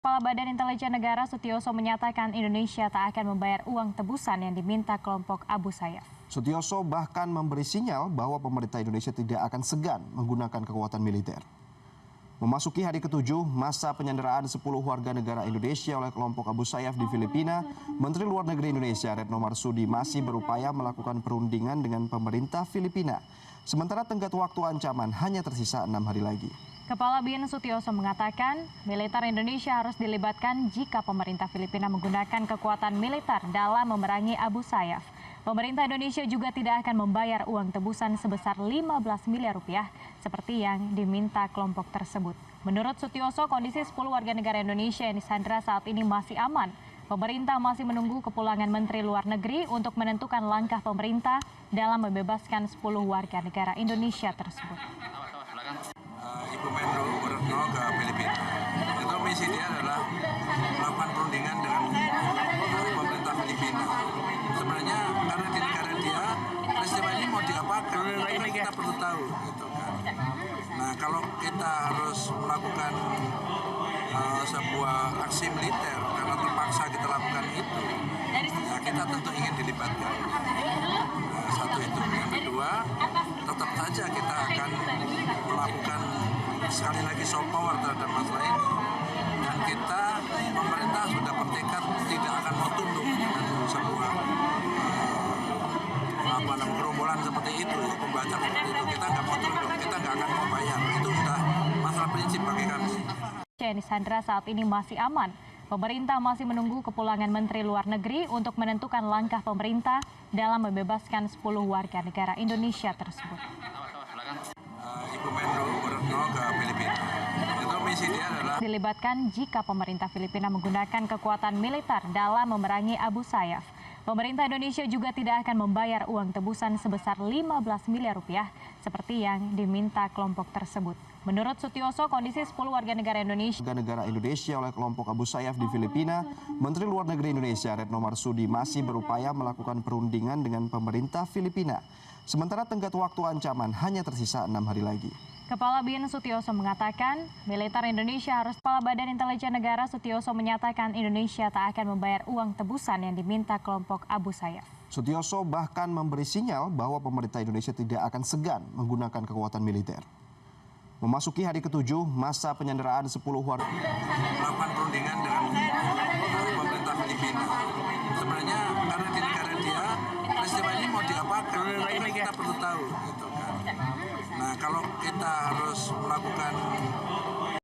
Kepala Badan Intelijen Negara Sutioso menyatakan Indonesia tak akan membayar uang tebusan yang diminta kelompok Abu Sayyaf. Sutioso bahkan memberi sinyal bahwa pemerintah Indonesia tidak akan segan menggunakan kekuatan militer. Memasuki hari ke-7 masa penyanderaan 10 warga negara Indonesia oleh kelompok Abu Sayyaf di Filipina, Menteri Luar Negeri Indonesia Retno Marsudi masih berupaya melakukan perundingan dengan pemerintah Filipina. Sementara tenggat waktu ancaman hanya tersisa 6 hari lagi. Kepala BIN Sutioso mengatakan, militer Indonesia harus dilibatkan jika pemerintah Filipina menggunakan kekuatan militer dalam memerangi Abu Sayyaf. Pemerintah Indonesia juga tidak akan membayar uang tebusan sebesar 15 miliar rupiah seperti yang diminta kelompok tersebut. Menurut Sutioso, kondisi 10 warga negara Indonesia yang disandra saat ini masih aman. Pemerintah masih menunggu kepulangan Menteri Luar Negeri untuk menentukan langkah pemerintah dalam membebaskan 10 warga negara Indonesia tersebut. Ibu Menlu Retno ke Filipina. Itu misi dia adalah melakukan perundingan dengan pemerintah Filipina. Sebenarnya karena di negara dia peristiwa ini mau diapakan, itu kan kita perlu tahu, gitu kan. Nah, kalau kita harus melakukan sebuah aksi militer karena terpaksa kita lakukan itu, ya kita tentu ingin dilibatkan. Satu itu, yang kedua, tetap saja kita akan melakukan sekali lagi soft power terhadap masalah ini, dan kita pemerintah sudah bertekad tidak akan mau tunduk dengan sebuah gerombolan seperti itu, pembajak seperti itu. Kita nggak mau tunduk, kita nggak akan mau bayar. Itu sudah masalah prinsip bagi kami. Yang disandra saat ini masih aman. Pemerintah masih menunggu kepulangan Menteri Luar Negeri untuk menentukan langkah pemerintah dalam membebaskan 10 warga negara Indonesia tersebut. Ibu Menlu Retno ke Filipina. Itu misi dia adalah dilibatkan jika pemerintah Filipina menggunakan kekuatan militer dalam memerangi Abu Sayyaf. Pemerintah Indonesia juga tidak akan membayar uang tebusan sebesar 15 miliar rupiah seperti yang diminta kelompok tersebut. Menurut Sutioso, kondisi 10 warga negara Indonesia oleh kelompok Abu Sayyaf di Filipina, Menteri Luar Negeri Indonesia Retno Marsudi masih berupaya melakukan perundingan dengan pemerintah Filipina. Sementara tenggat waktu ancaman hanya tersisa 6 hari lagi. Kepala BIN Sutioso mengatakan, militer Indonesia harus. Kepala Badan Intelijen Negara Sutioso menyatakan Indonesia tak akan membayar uang tebusan yang diminta kelompok Abu Sayyaf. Sutioso bahkan memberi sinyal bahwa pemerintah Indonesia tidak akan segan menggunakan kekuatan militer. Memasuki hari ke-7 masa penyanderaan 10 warga melakukan perundingan dengan pemerintah Filipina. Sebenarnya karena di negara dia peristiwa ini mau diapakan, itu kan kita perlu tahu, gitu kan. Nah, kalau kita harus melakukan